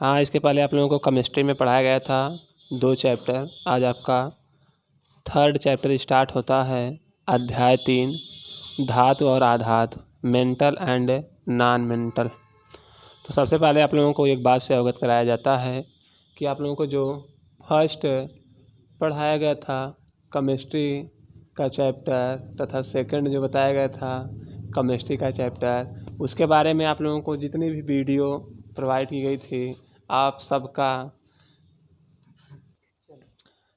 हाँ, इसके पहले आप लोगों को केमिस्ट्री में पढ़ाया गया था 2 चैप्टर। आज आपका 3rd चैप्टर स्टार्ट होता है। अध्याय 3 धातु और आधातु, मेंटल एंड नॉन मेंटल। तो सबसे पहले आप लोगों को एक बात से अवगत कराया जाता है कि आप लोगों को जो फर्स्ट पढ़ाया गया था केमिस्ट्री का चैप्टर तथा सेकंड जो बताया गया था केमिस्ट्री का चैप्टर, उसके बारे में आप लोगों को जितनी भी वीडियो प्रोवाइड की गई थी आप सबका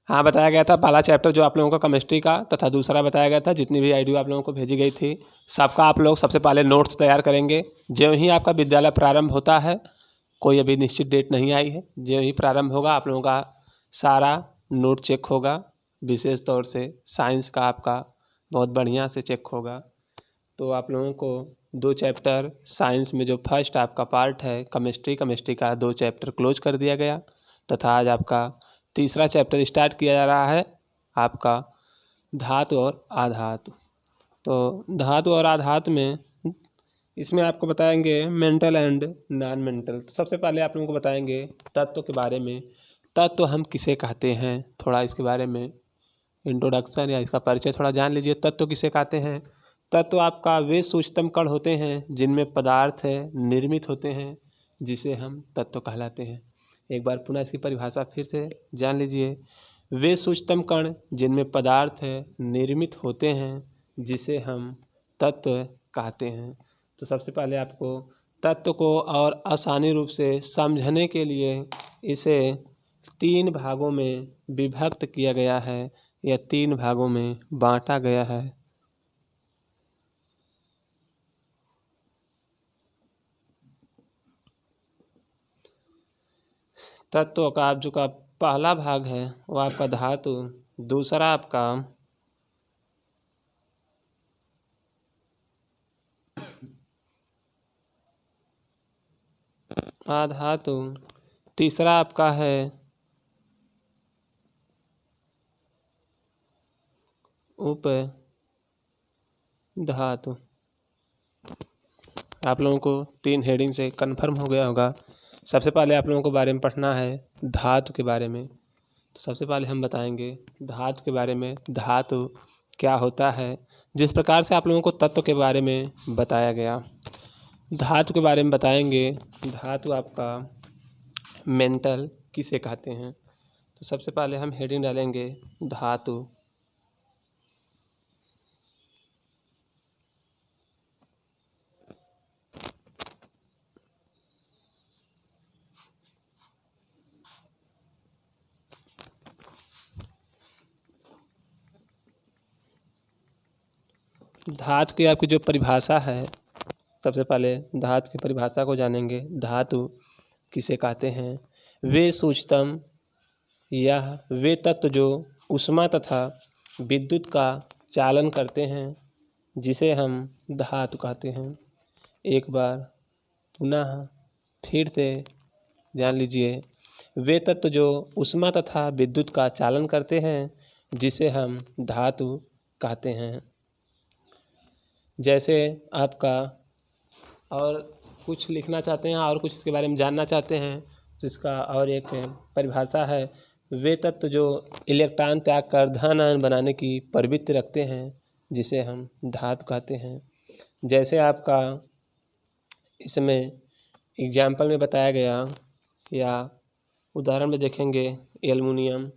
हाँ बताया गया था। पहला चैप्टर जो आप लोगों को केमिस्ट्री का तथा दूसरा बताया गया था, जितनी भी आइडियो आप लोगों को भेजी गई थी सबका आप लोग सबसे पहले नोट्स तैयार करेंगे। जो ही आपका विद्यालय प्रारंभ होता है, कोई अभी निश्चित डेट नहीं आई है, जो ही प्रारंभ होगा आप लोगों का सारा नोट चेक होगा। विशेष तौर से साइंस का आपका बहुत बढ़िया से चेक होगा। तो आप लोगों को 2 चैप्टर साइंस में जो फर्स्ट आपका पार्ट है केमिस्ट्री का 2 चैप्टर क्लोज कर दिया गया तथा आज आपका तीसरा चैप्टर स्टार्ट किया जा रहा है आपका धातु और आधातु। तो धातु और आधातु में इसमें आपको बताएंगे मेंटल एंड नॉन मेंटल। तो सबसे पहले आप लोगों को बताएंगे तत्व के बारे में। तत्व हम किसे कहते हैं, थोड़ा इसके बारे में इंट्रोडक्शन या इसका परिचय थोड़ा जान लीजिए। तत्व किसे कहते हैं? तत्व आपका वे सूक्ष्मतम कण होते हैं जिनमें पदार्थ निर्मित होते हैं, जिसे हम तत्व कहलाते हैं। एक बार पुनः इसकी परिभाषा फिर से जान लीजिए। वे सूक्ष्मतम कण जिनमें पदार्थ निर्मित होते हैं, जिसे हम तत्व कहते हैं। तो सबसे पहले आपको तत्व को और आसानी रूप से समझने के लिए इसे 3 भागों में विभक्त किया गया है या 3 भागों में बांटा गया है। तत्व का आप जो का पहला भाग है वो आपका धातु, दूसरा आपका आधातु, तीसरा आपका है उप धातु। आप लोगों को 3 हेडिंग से कन्फर्म हो गया होगा। सबसे पहले आप लोगों को बारे में पढ़ना है धातु के बारे में। तो सबसे पहले हम बताएंगे धातु के बारे में, धातु क्या होता है। जिस प्रकार से आप लोगों को तत्व के बारे में बताया गया, धातु के बारे में बताएंगे। धातु आपका मेंटल किसे कहते हैं। तो सबसे पहले हम हेडिंग डालेंगे धातु। धातु की आपकी जो परिभाषा है, सबसे पहले धातु की परिभाषा को जानेंगे। धातु किसे कहते हैं? वे सूक्ष्मतम यह वे तत्व जो ऊष्मा तथा विद्युत का चालन करते हैं, जिसे हम धातु कहते हैं। एक बार पुनः फिर से जान लीजिए। वे तत्व जो ऊष्मा तथा विद्युत का चालन करते हैं, जिसे हम धातु कहते हैं। जैसे आपका और कुछ लिखना चाहते हैं और कुछ इसके बारे में जानना चाहते हैं, तो इसका और एक परिभाषा है। वे तत्व जो इलेक्ट्रॉन त्याग कर धन आयन बनाने की प्रवृत्ति रखते हैं, जिसे हम धातु कहते हैं। जैसे आपका इसमें एग्जाम्पल में बताया गया या उदाहरण में देखेंगे, एल्युमिनियम,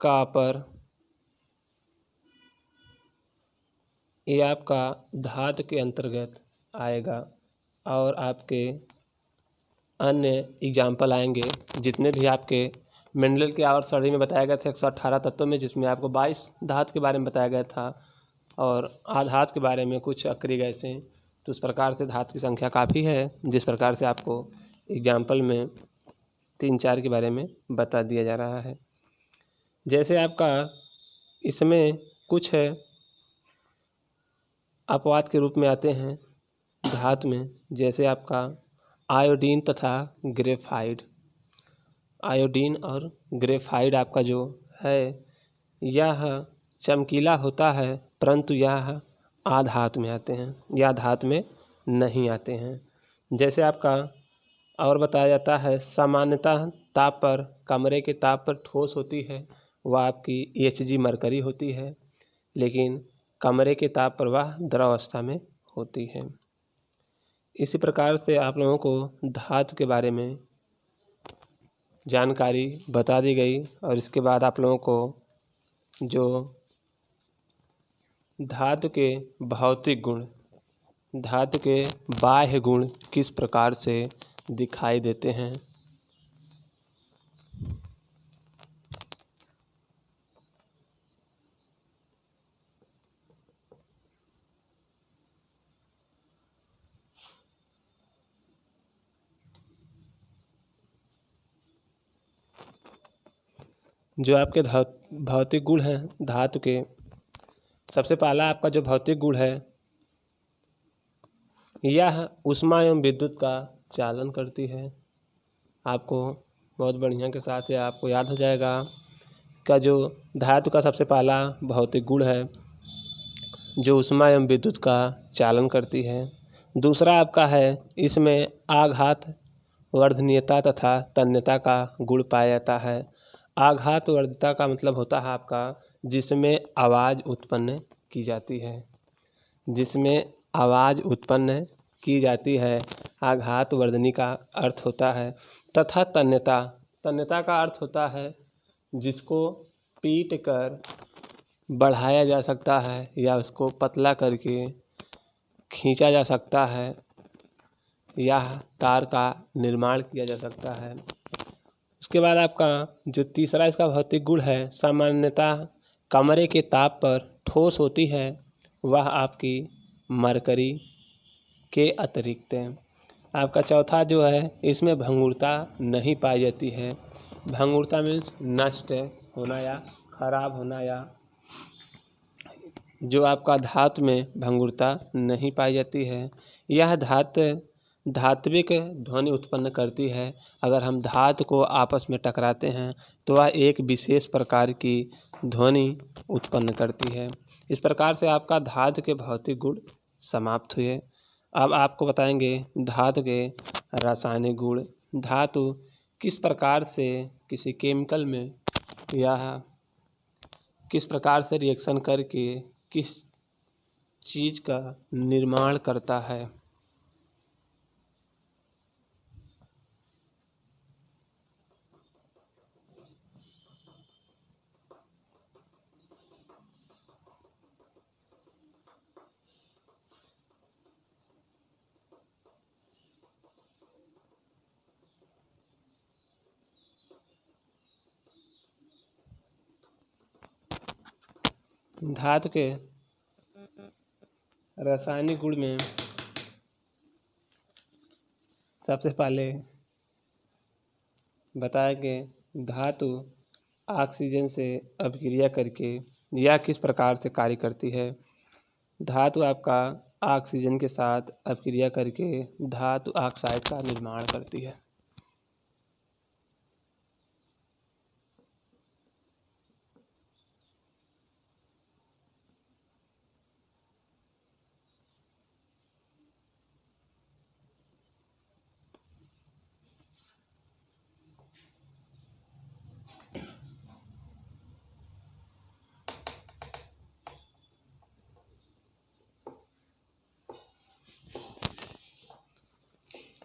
कॉपर, ये आपका धातु के अंतर्गत आएगा। और आपके अन्य एग्जाम्पल आएंगे जितने भी आपके मेंडल के आवर्त सारणी में बताया गया था 118 तत्वों में, जिसमें आपको 22 धातु के बारे में बताया गया था और आधातु के बारे में कुछ अक्रिय गैसें। तो उस प्रकार से धातु की संख्या काफ़ी है, जिस प्रकार से आपको एग्जाम्पल में 3-4 के बारे में बता दिया जा रहा है। जैसे आपका इसमें कुछ अपवाद के रूप में आते हैं धातु में, जैसे आपका आयोडीन तथा ग्रेफाइट। आयोडीन और ग्रेफाइट आपका जो है यह चमकीला होता है, परंतु यह आधातु में आते हैं या धातु में नहीं आते हैं। जैसे आपका और बताया जाता है सामान्यतः ताप पर, कमरे के ताप पर ठोस होती है वह आपकी Hg मरकरी होती है, लेकिन कमरे के ताप पर वह द्रवावस्था में होती है। इसी प्रकार से आप लोगों को धातु के बारे में जानकारी बता दी गई। और इसके बाद आप लोगों को जो धातु के भौतिक गुण, धातु के बाह्य गुण किस प्रकार से दिखाई देते हैं, जो आपके भौतिक गुण हैं धातु के, सबसे पहला आपका जो भौतिक गुण है यह ऊष्मा एवं विद्युत का चालन करती है। आपको बहुत बढ़िया के साथ यह आपको याद हो जाएगा का जो धातु का सबसे पहला भौतिक गुण है जो ऊष्मा एवं विद्युत का चालन करती है। दूसरा आपका है इसमें आघात वर्धनीयता तथा तन्यता का गुण पाया जाता है। आघात वर्धता का मतलब होता है आपका जिसमें आवाज़ उत्पन्न की जाती है, जिसमें आवाज़ उत्पन्न की जाती है, आघात वर्धनी का अर्थ होता है। तथा तन्यता, तन्यता का अर्थ होता है जिसको पीट कर बढ़ाया जा सकता है या उसको पतला करके खींचा जा सकता है या तार का निर्माण किया जा सकता है। उसके बाद आपका जो तीसरा इसका भौतिक गुण है सामान्यतः कमरे के ताप पर ठोस होती है, वह आपकी मरकरी के अतिरिक्त आपका चौथा जो है इसमें भंगुरता नहीं पाई जाती है। भंगुरता मीन्स नष्ट होना या खराब होना, या जो आपका धातु में भंगुरता नहीं पाई जाती है। यह धात्विक ध्वनि उत्पन्न करती है। अगर हम धातु को आपस में टकराते हैं तो वह एक विशेष प्रकार की ध्वनि उत्पन्न करती है। इस प्रकार से आपका धातु के भौतिक गुण समाप्त हुए। अब आपको बताएंगे धातु के रासायनिक गुण। धातु किस प्रकार से किसी केमिकल में या किस प्रकार से रिएक्शन करके किस चीज़ का निर्माण करता है। धातु के रासायनिक गुण में सबसे पहले बताया कि धातु ऑक्सीजन से अभिक्रिया करके यह किस प्रकार से कार्य करती है। धातु आपका ऑक्सीजन के साथ अभिक्रिया करके धातु ऑक्साइड का निर्माण करती है।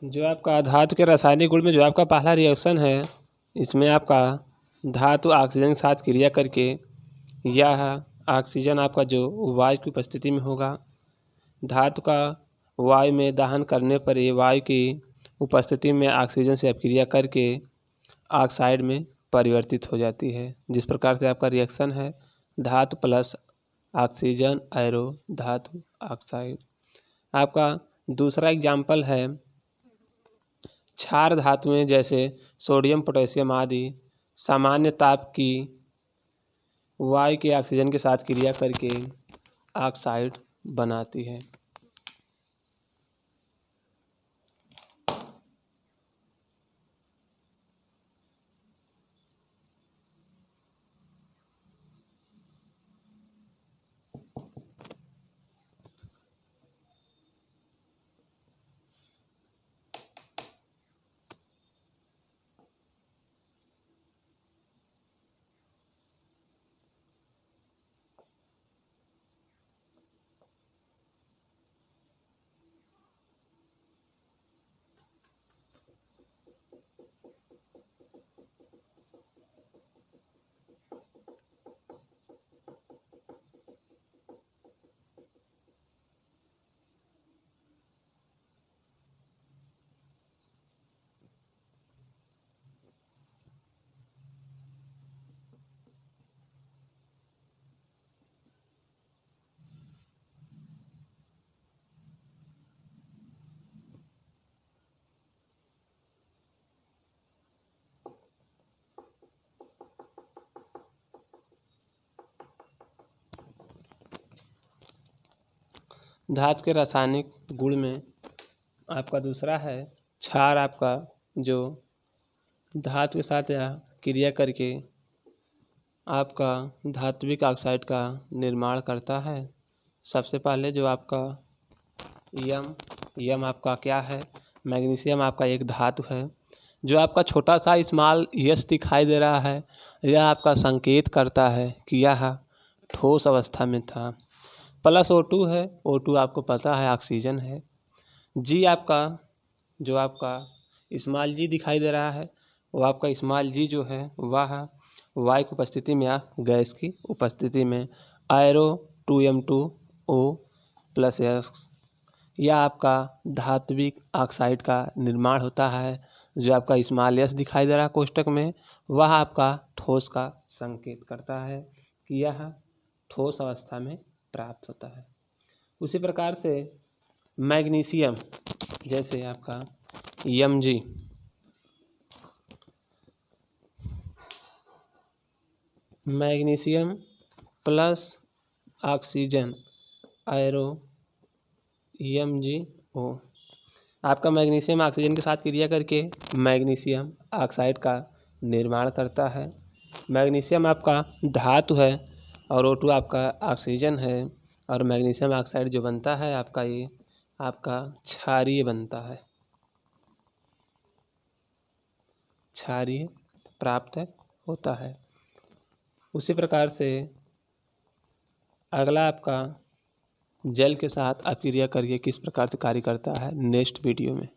जो आपका धातु के रासायनिक गुण में जो आपका पहला रिएक्शन है, इसमें आपका धातु ऑक्सीजन के साथ क्रिया करके यह ऑक्सीजन आपका जो वायु की उपस्थिति में होगा, धातु का वायु में दहन करने पर ये वायु की उपस्थिति में ऑक्सीजन से अपक्रिया करके ऑक्साइड में परिवर्तित हो जाती है। जिस प्रकार से आपका रिएक्शन है धातु प्लस ऑक्सीजन एरो धातु ऑक्साइड। आपका दूसरा एग्जाम्पल है क्षार धातुएं जैसे सोडियम पोटेशियम आदि सामान्य ताप की वायु के ऑक्सीजन के साथ क्रिया करके ऑक्साइड बनाती है। धातु के रासायनिक गुण में आपका दूसरा है क्षार, आपका जो धातु के साथ या क्रिया करके आपका धात्विक ऑक्साइड का निर्माण करता है। सबसे पहले जो आपका यम आपका क्या है, मैग्नीशियम आपका एक धातु है जो आपका छोटा सा स्मॉल यस दिखाई दे रहा है। यह आपका संकेत करता है कि यह ठोस अवस्था में था। प्लस O2 है, O2 आपको पता है ऑक्सीजन है। जी आपका जो आपका स्मॉल जी दिखाई दे रहा है वो आपका स्मॉल जी जो है वह वायु की उपस्थिति में या गैस की उपस्थिति में आयरो 2M2O+S यह आपका धात्विक ऑक्साइड का निर्माण होता है। जो आपका स्मॉल एस दिखाई दे रहा है कोष्टक में वह आपका ठोस का संकेत करता है कि यह ठोस अवस्था में प्राप्त होता है। उसी प्रकार से मैग्नीशियम जैसे आपका Mg magnesium plus oxygen arrow MgO आपका मैग्नीशियम ऑक्सीजन के साथ क्रिया करके मैग्नीशियम ऑक्साइड का निर्माण करता है। मैग्नीशियम आपका धातु है और O2 आपका ऑक्सीजन है और मैग्नीशियम ऑक्साइड जो बनता है आपका ये आपका क्षारीय बनता है, क्षारीय प्राप्त होता है। उसी प्रकार से अगला आपका जल के साथ अपक्रिया करके किस प्रकार से कार्य करता है नेक्स्ट वीडियो में।